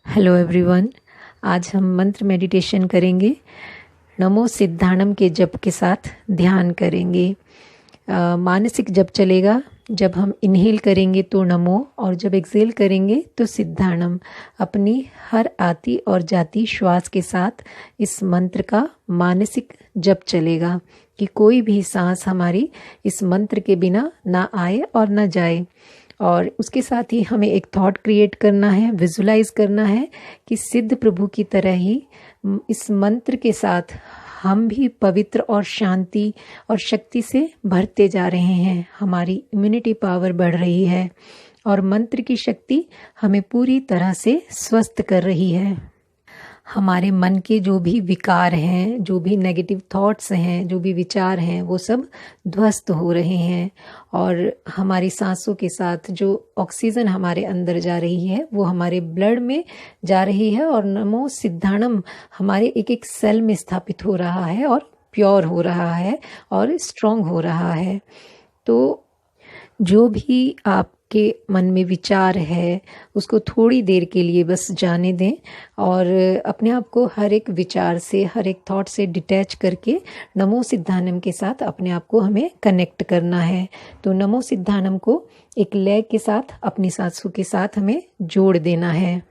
Hello everyone. आज हम मंत्र मेडिटेशन करेंगे। नमो सिद्धाणम के जप के साथ ध्यान करेंगे। मानसिक जप चलेगा। जब हम इनहेल करेंगे तो नमो और जब एक्सहेल करेंगे तो सिद्धाणम। अपनी हर आती और जाती श्वास के साथ इस मंत्र का मानसिक जप चलेगा कि कोई भी सांस हमारी इस मंत्र के बिना ना आए और ना जाए। और उसके साथ ही हमें एक थॉट क्रिएट करना है, विजुलाइज करना है कि सिद्ध प्रभु की तरह ही इस मंत्र के साथ हम भी पवित्र और शांति और शक्ति से भरते जा रहे हैं। हमारी इम्यूनिटी पावर बढ़ रही है और मंत्र की शक्ति हमें पूरी तरह से स्वस्थ कर रही है। हमारे मन के जो भी विकार हैं, जो भी नेगेटिव थॉट्स हैं, जो भी विचार हैं, वो सब ध्वस्त हो रहे हैं और हमारी सांसों के साथ जो ऑक्सीजन हमारे अंदर जा रही है वो हमारे ब्लड में जा रही है और नमो सिद्धाणम हमारे एक एक सेल में स्थापित हो रहा है और प्योर हो रहा है और स्ट्रॉन्ग हो रहा है। तो जो भी आपके मन में विचार है उसको थोड़ी देर के लिए बस जाने दें और अपने आप को हर एक विचार से, हर एक थॉट से डिटैच करके नमो सिद्धानम के साथ अपने आप को हमें कनेक्ट करना है। तो नमो सिद्धानम को एक लय के साथ अपनी सांसों के साथ हमें जोड़ देना है।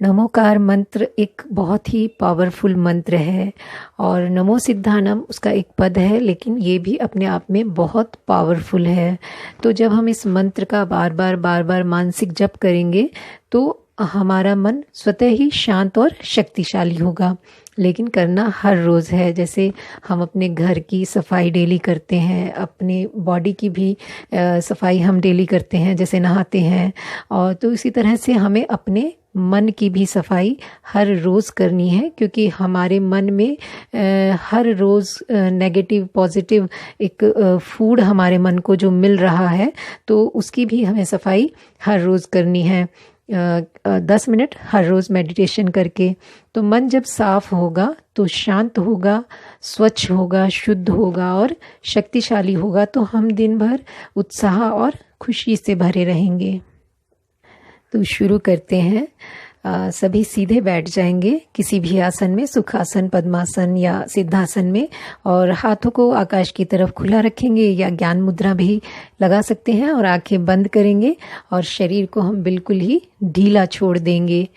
नमोकार मंत्र एक बहुत ही पावरफुल मंत्र है और नमो सिद्धानम उसका एक पद है, लेकिन ये भी अपने आप में बहुत पावरफुल है। तो जब हम इस मंत्र का बार बार मानसिक जप करेंगे तो हमारा मन स्वतः ही शांत और शक्तिशाली होगा। लेकिन करना हर रोज़ है। जैसे हम अपने घर की सफाई डेली करते हैं, अपने बॉडी की भी सफाई हम डेली करते हैं, जैसे नहाते हैं। और तो इसी तरह से हमें अपने मन की भी सफाई हर रोज़ करनी है, क्योंकि हमारे मन में हर रोज़ नेगेटिव पॉजिटिव एक फूड हमारे मन को जो मिल रहा है, तो उसकी भी हमें सफाई हर रोज़ करनी है। 10 मिनट हर रोज़ मेडिटेशन करके। तो मन जब साफ होगा तो शांत होगा, स्वच्छ होगा, शुद्ध होगा और शक्तिशाली होगा, तो हम दिन भर उत्साह और खुशी से भरे रहेंगे। तो शुरू करते हैं। सभी सीधे बैठ जाएंगे किसी भी आसन में, सुखासन, पद्मासन या सिद्धासन में, और हाथों को आकाश की तरफ खुला रखेंगे या ज्ञान मुद्रा भी लगा सकते हैं और आंखें बंद करेंगे और शरीर को हम बिल्कुल ही ढीला छोड़ देंगे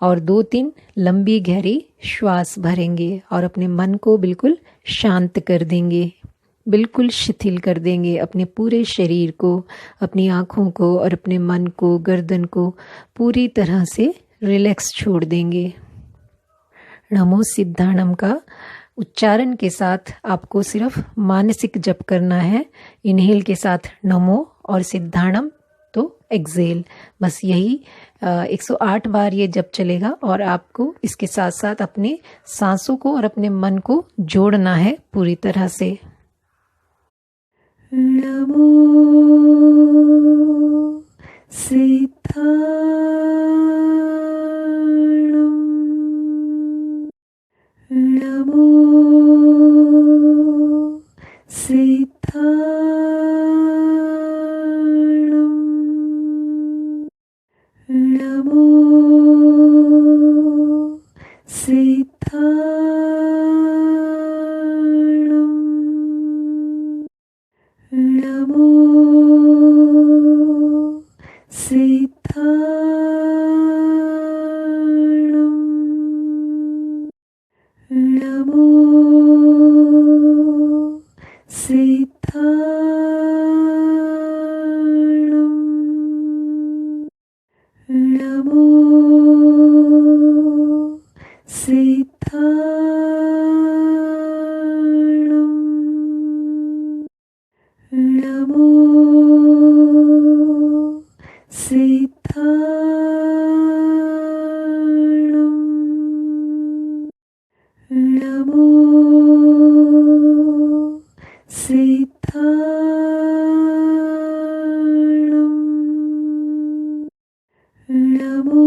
और 2-3 लंबी गहरी श्वास भरेंगे और अपने मन को बिल्कुल शांत कर देंगे, बिल्कुल शिथिल कर देंगे अपने पूरे शरीर को, अपनी आँखों को और अपने मन को, गर्दन को पूरी तरह से रिलैक्स छोड़ देंगे। नमो सिद्धाणम का उच्चारण के साथ आपको सिर्फ मानसिक जप करना है। इनहेल के साथ नमो और सिद्धाणम तो एक्सहेल। बस यही 108 बार ये जप चलेगा और आपको इसके साथ साथ अपने सांसों को और अपने मन को जोड़ना है पूरी तरह से। नमो सिद्धाणम, नमो सिद्धाणम, नमो सिद्धाणम, नमो सिद्धाणम, नमो सिद्धाणम, नमो सिद्धाणम, नमो सिद्धाणम, नमो सिद्धाणम, नमो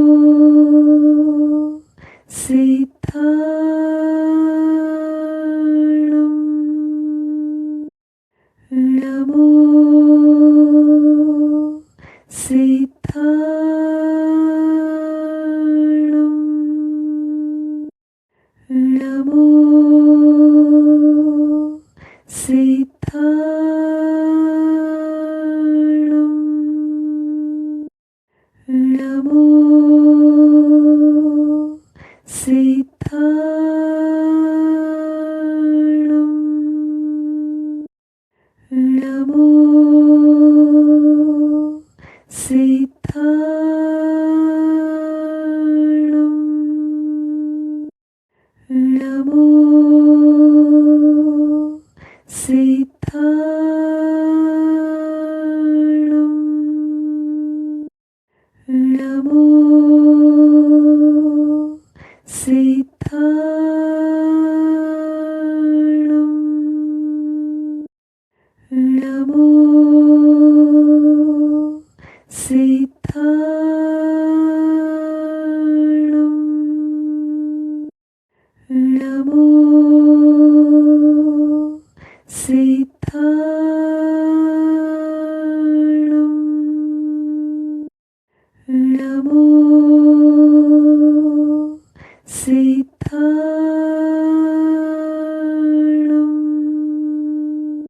नमो सिद्धाणं नमो सिद्धाणं नमो सिद्धाणं नमो सिद्धाणं नमो सिद्धाणं नमो सिद्धाणं नमो सिद्धाणं